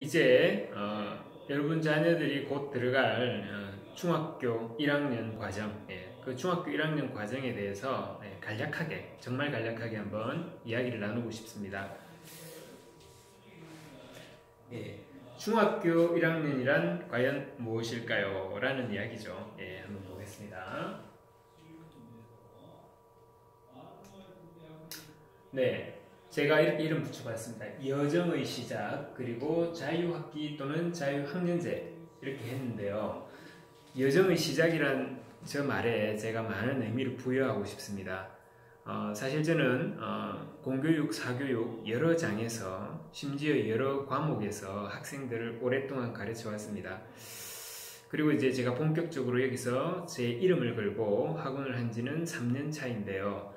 이제 여러분 자녀들이 곧 들어갈 중학교 1학년 과정, 그 중학교 1학년 과정에 대해서 간략하게, 정말 간략하게 한번 이야기를 나누고 싶습니다. 중학교 1학년이란 과연 무엇일까요? 라는 이야기죠. 한번 보겠습니다. 네, 제가 이렇게 이름 붙여봤습니다. 여정의 시작, 그리고 자유학기 또는 자유학년제 이렇게 했는데요. 여정의 시작이란 저 말에 제가 많은 의미를 부여하고 싶습니다. 사실 저는 공교육, 사교육 여러 장에서 심지어 여러 과목에서 학생들을 오랫동안 가르쳐 왔습니다. 그리고 이제 제가 본격적으로 여기서 제 이름을 걸고 학원을 한 지는 3년 차인데요.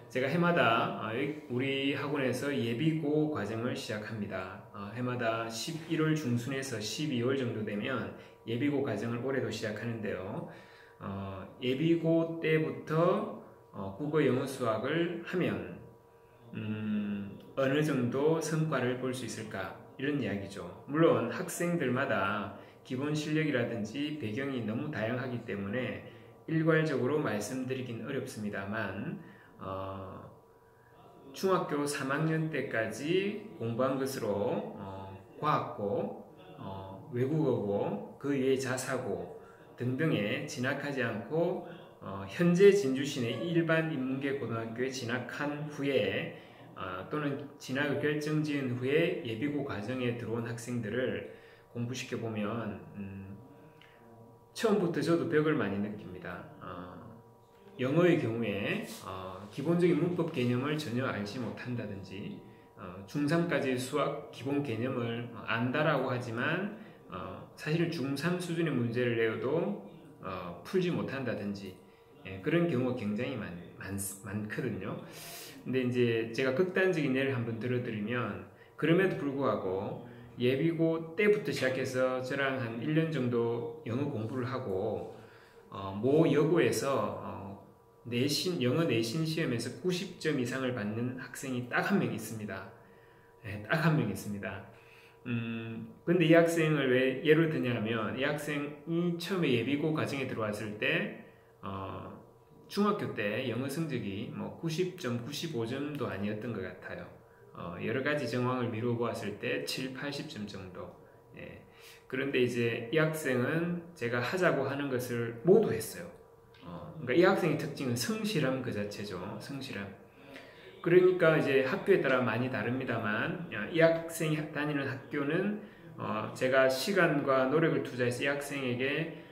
제가 해마다 우리 학원에서 예비고 과정을 시작합니다. 해마다 11월 중순에서 12월 정도 되면 예비고 과정을 올해도 시작하는데요. 예비고 때부터 국어, 영어, 수학을 하면 어느 정도 성과를 볼 수 있을까? 이런 이야기죠. 물론 학생들마다 기본 실력이라든지 배경이 너무 다양하기 때문에 일괄적으로 말씀드리긴 어렵습니다만 중학교 3학년 때까지 공부한 것으로 과학고, 외국어고, 그 외에 자사고 등등에 진학하지 않고 현재 진주시내 일반 인문계 고등학교에 진학한 후에 또는 진학을 결정지은 후에 예비고 과정에 들어온 학생들을 공부시켜보면 처음부터 저도 벽을 많이 느낍니다. 영어의 경우에 기본적인 문법 개념을 전혀 알지 못한다든지 중3까지 수학 기본 개념을 안다라고 하지만 사실 중3 수준의 문제를 내어도 풀지 못한다든지 그런 경우가 굉장히 많거든요. 근데 이제 제가 극단적인 예를 한번 들어드리면 그럼에도 불구하고 예비고 때부터 시작해서 저랑 한 1년 정도 영어 공부를 하고 모 여고에서 영어 내신 시험에서 90점 이상을 받는 학생이 딱 한 명 있습니다. 딱 한 명 있습니다. 근데 이 학생을 왜 예를 드냐면 이 학생이 처음에 예비고 과정에 들어왔을 때 중학교 때 영어 성적이 뭐 90점, 95점도 아니었던 것 같아요. 여러 가지 정황을 미루어 보았을 때 7, 80점 정도. 그런데 이제 이 학생은 제가 하자고 하는 것을 모두 했어요. 그러니까 이 학생의 특징은 성실함 그 자체죠. 성실함. 그러니까 이제 학교에 따라 많이 다릅니다만 이 학생이 다니는 학교는 제가 시간과 노력을 투자해서 이 학생에게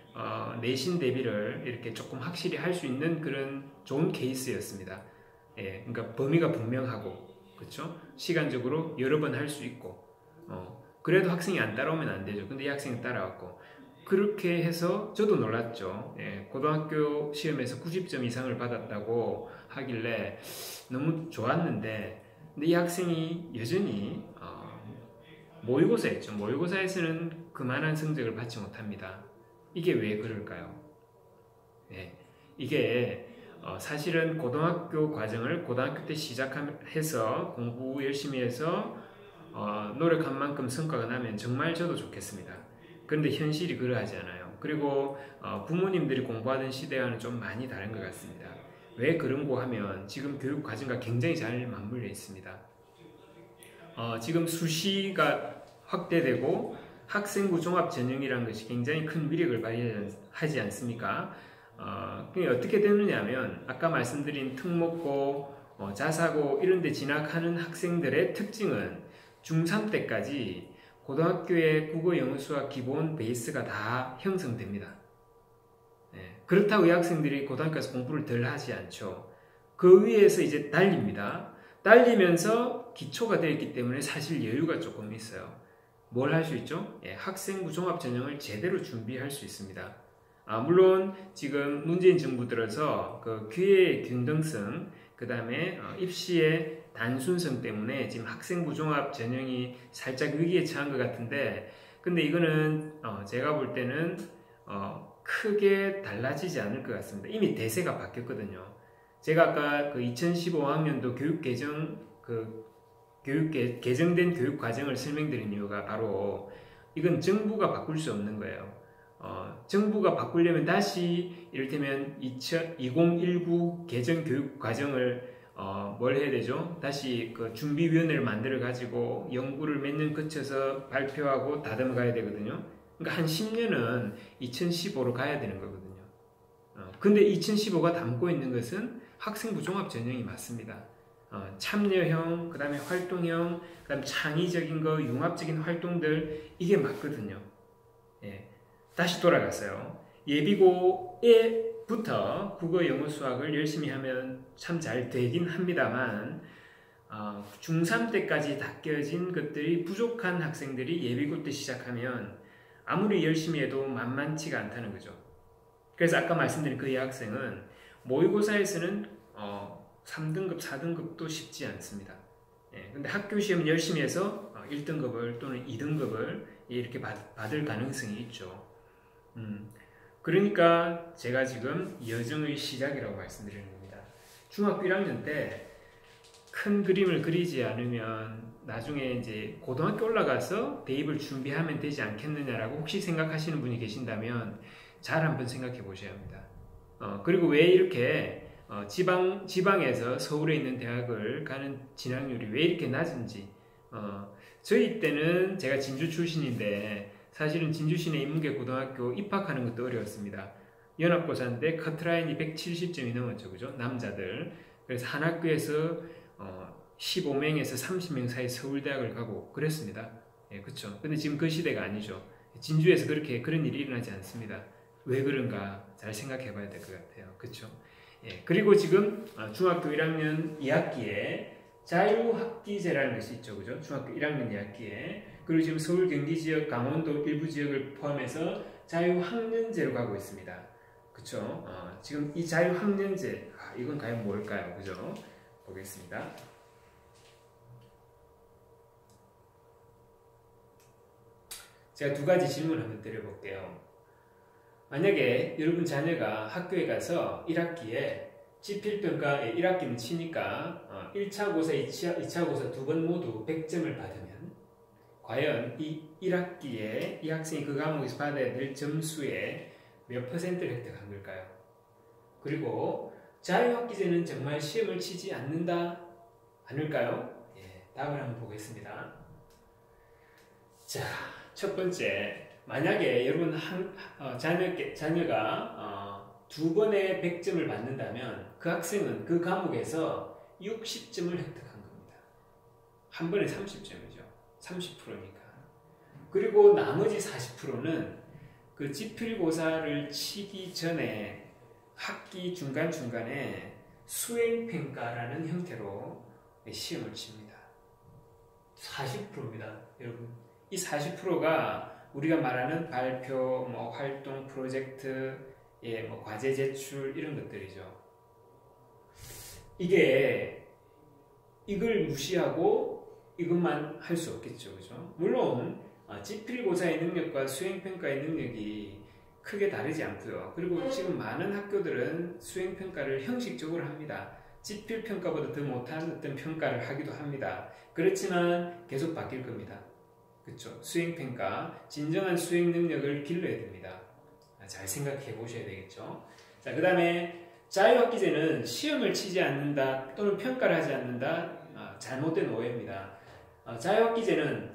내신 대비를 이렇게 조금 확실히 할 수 있는 그런 좋은 케이스였습니다. 그러니까 범위가 분명하고 그렇죠? 시간적으로 여러 번 할 수 있고 그래도 학생이 안 따라오면 안 되죠. 근데 이 학생이 따라왔고 그렇게 해서 저도 놀랐죠. 고등학교 시험에서 90점 이상을 받았다고 하길래 너무 좋았는데 근데 이 학생이 여전히 모의고사였죠. 모의고사에서는 그만한 성적을 받지 못합니다. 이게 왜 그럴까요? 이게 사실은 고등학교 과정을 고등학교 때 시작해서 공부 열심히 해서 노력한 만큼 성과가 나면 정말 저도 좋겠습니다. 그런데 현실이 그러하지 않아요. 그리고 부모님들이 공부하던 시대와는 좀 많이 다른 것 같습니다. 왜 그런고 하면 지금 교육 과정과 굉장히 잘 맞물려 있습니다. 지금 수시가 확대되고 학생부 종합 전형이라는 것이 굉장히 큰 위력을 발휘하지 않습니까? 그게 어떻게 되느냐 하면 아까 말씀드린 특목고, 자사고 이런 데 진학하는 학생들의 특징은 중3 때까지 고등학교의 국어, 영어, 수학 기본 베이스가 다 형성됩니다. 그렇다고 이 학생들이 고등학교에서 공부를 덜 하지 않죠. 그 위에서 이제 달립니다. 달리면서 기초가 되어 있기 때문에 사실 여유가 조금 있어요. 뭘 할 수 있죠? 학생부 종합전형을 제대로 준비할 수 있습니다. 물론 지금 문재인 정부 들어서 그 기회의 균등성, 그 다음에 입시의 단순성 때문에 지금 학생부 종합 전형이 살짝 위기에 처한 것 같은데 근데 이거는 제가 볼 때는 크게 달라지지 않을 것 같습니다. 이미 대세가 바뀌었거든요. 제가 아까 그 2015학년도 교육 개정 그 개정된 교육 과정을 설명드린 이유가 바로 이건 정부가 바꿀 수 없는 거예요. 정부가 바꾸려면 다시 이를테면 2019 개정 교육 과정을 뭘 해야 되죠? 다시 그 준비위원회를 만들어 가지고 연구를 몇 년 거쳐서 발표하고 다듬어 가야 되거든요. 그러니까 한 10년은 2015로 가야 되는 거거든요. 근데 2015가 담고 있는 것은 학생부 종합전형이 맞습니다. 참여형, 그 다음에 활동형, 그 다음에 창의적인 거, 융합적인 활동들, 이게 맞거든요. 예. 다시 돌아갔어요. 예비고에부터 국어, 영어, 수학을 열심히 하면 참 잘 되긴 합니다만, 중3 때까지 닦여진 것들이 부족한 학생들이 예비고 때 시작하면 아무리 열심히 해도 만만치가 않다는 거죠. 그래서 아까 말씀드린 그 여학생은 모의고사에서는 3등급, 4등급도 쉽지 않습니다. 예, 근데 학교 시험 열심히 해서 1등급을 또는 2등급을 이렇게 받을 가능성이 있죠. 그러니까 제가 지금 여정의 시작이라고 말씀드리는 겁니다. 중학교 1학년 때 큰 그림을 그리지 않으면 나중에 이제 고등학교 올라가서 대입을 준비하면 되지 않겠느냐라고 혹시 생각하시는 분이 계신다면 잘 한번 생각해 보셔야 합니다. 그리고 왜 이렇게 지방에서 서울에 있는 대학을 가는 진학률이 왜 이렇게 낮은지, 저희 때는 제가 진주 출신인데 사실은 진주시내 인문계 고등학교 입학하는 것도 어려웠습니다. 연합고사인데 커트라인이 170점이 넘었죠, 그죠? 남자들. 그래서 한 학교에서 15명에서 30명 사이 서울대학을 가고 그랬습니다. 예, 그렇죠. 근데 지금 그 시대가 아니죠. 진주에서 그런 일이 일어나지 않습니다. 왜 그런가 잘 생각해 봐야 될 것 같아요. 그렇죠? 예, 그리고 지금 중학교 1학년 2학기에 자유학기제라는 것이 있죠. 그죠? 중학교 1학년 2학기에. 그리고 지금 서울 경기 지역, 강원도 일부 지역을 포함해서 자유학년제로 가고 있습니다. 그쵸? 지금 이 자유학년제, 이건 과연 뭘까요? 그죠? 보겠습니다. 제가 두 가지 질문을 한번 드려볼게요. 만약에 여러분 자녀가 학교에 가서 1학기에 지필평가에 1학기는 치니까 1차 고사, 2차 고사 두 번 모두 100점을 받으면 과연 이 1학기에 이 학생이 그 과목에서 받아야 될 점수의 몇 %를 획득한 걸까요? 그리고 자유학기제는 정말 시험을 치지 않을까요? 예, 답을 한번 보겠습니다. 자, 첫 번째, 만약에 여러분 자녀가 두 번의 100점을 받는다면 그 학생은 그 과목에서 60점을 획득한 겁니다. 한 번에 30점이죠. 30%니까. 그리고 나머지 40%는 그 지필고사를 치기 전에 학기 중간중간에 수행평가라는 형태로 시험을 칩니다. 40%입니다. 여러분, 이 40%가 우리가 말하는 발표, 활동, 프로젝트, 과제 제출 이런 것들이죠. 이걸 무시하고 이것만 할 수 없겠죠. 그죠? 물론 지필고사의 능력과 수행평가의 능력이 크게 다르지 않고요. 그리고 지금 많은 학교들은 수행평가를 형식적으로 합니다. 지필평가보다 더 못한 어떤 평가를 하기도 합니다. 그렇지만 계속 바뀔 겁니다. 그렇죠? 수행평가, 진정한 수행 능력을 길러야 됩니다. 잘 생각해 보셔야 되겠죠. 자, 그 다음에 자유학기제는 시험을 치지 않는다 또는 평가를 하지 않는다, 잘못된 오해입니다. 자유학기제는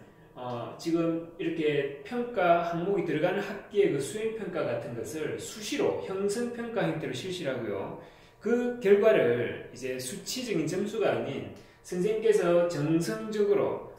지금 이렇게 평가 항목이 들어가는 학기의 그 수행평가 같은 것을 수시로 형성평가 형태로 실시를 하고요. 그 결과를 이제 수치적인 점수가 아닌 선생님께서 정성적으로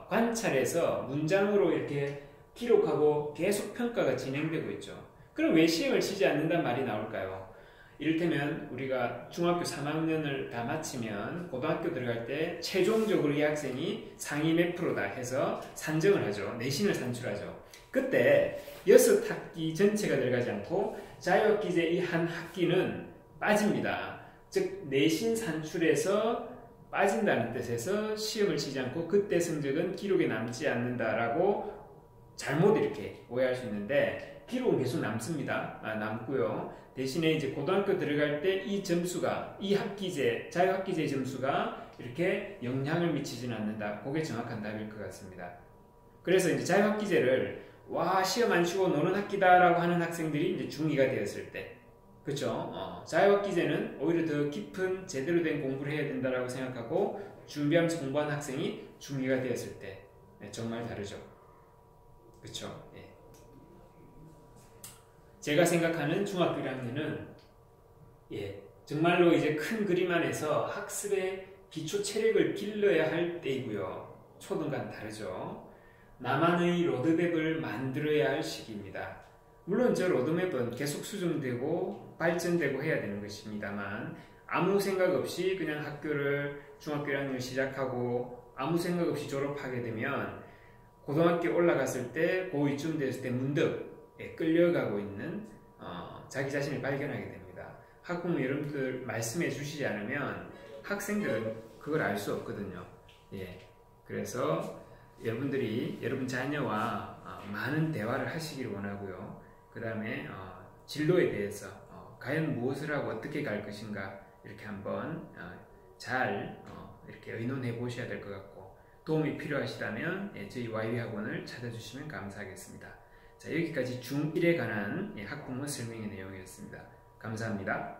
관찰해서 문장으로 이렇게 기록하고 계속 평가가 진행되고 있죠. 그럼 왜 시험을 치지 않는다는 말이 나올까요? 이를테면 우리가 중학교 3학년을 다 마치면 고등학교 들어갈 때 최종적으로 이 학생이 상위 몇 프로다 해서 산정을 하죠. 내신을 산출하죠. 그때 6학기 전체가 들어가지 않고 자유학기제 이 한 학기는 빠집니다. 즉 내신 산출에서 빠진다는 뜻에서 시험을 치지 않고 그때 성적은 기록에 남지 않는다라고 잘못 이렇게 오해할 수 있는데 기록은 계속 남습니다. 남고요. 대신에 이제 고등학교 들어갈 때 이 점수가, 이 학기제, 자유학기제 점수가 이렇게 영향을 미치지는 않는다. 그게 정확한 답일 것 같습니다. 그래서 이제 자유학기제를 시험 안 치고 노는 학기다라고 하는 학생들이 이제 중2가 되었을 때, 그렇죠? 자유학기제는 오히려 더 깊은 제대로 된 공부를 해야 된다라고 생각하고 준비하면서 공부한 학생이 중2가 되었을 때 정말 다르죠. 그렇죠? 예. 제가 생각하는 중학교 1학년은 정말로 이제 큰 그림 안에서 학습의 기초 체력을 길러야 할 때이고요. 초등과는 다르죠. 나만의 로드맵을 만들어야 할 시기입니다. 물론 저 로드맵은 계속 수정되고 발전되고 해야 되는 것입니다만 아무 생각 없이 그냥 학교를 중학교 1학년 시작하고 아무 생각 없이 졸업하게 되면 고등학교 올라갔을 때 고2쯤 됐을 때 문득 끌려가고 있는 자기 자신을 발견하게 됩니다. 학부모 여러분들 말씀해 주시지 않으면 학생들은 그걸 알 수 없거든요. 그래서 여러분들이 여러분 자녀와 많은 대화를 하시기를 원하고요. 그 다음에 진로에 대해서 과연 무엇을 하고 어떻게 갈 것인가 이렇게 한번 잘 이렇게 의논해 보셔야 될 것 같고 도움이 필요하시다면 저희 YB학원을 찾아주시면 감사하겠습니다. 자, 여기까지 중1에 관한 학부모 설명의 내용이었습니다. 감사합니다.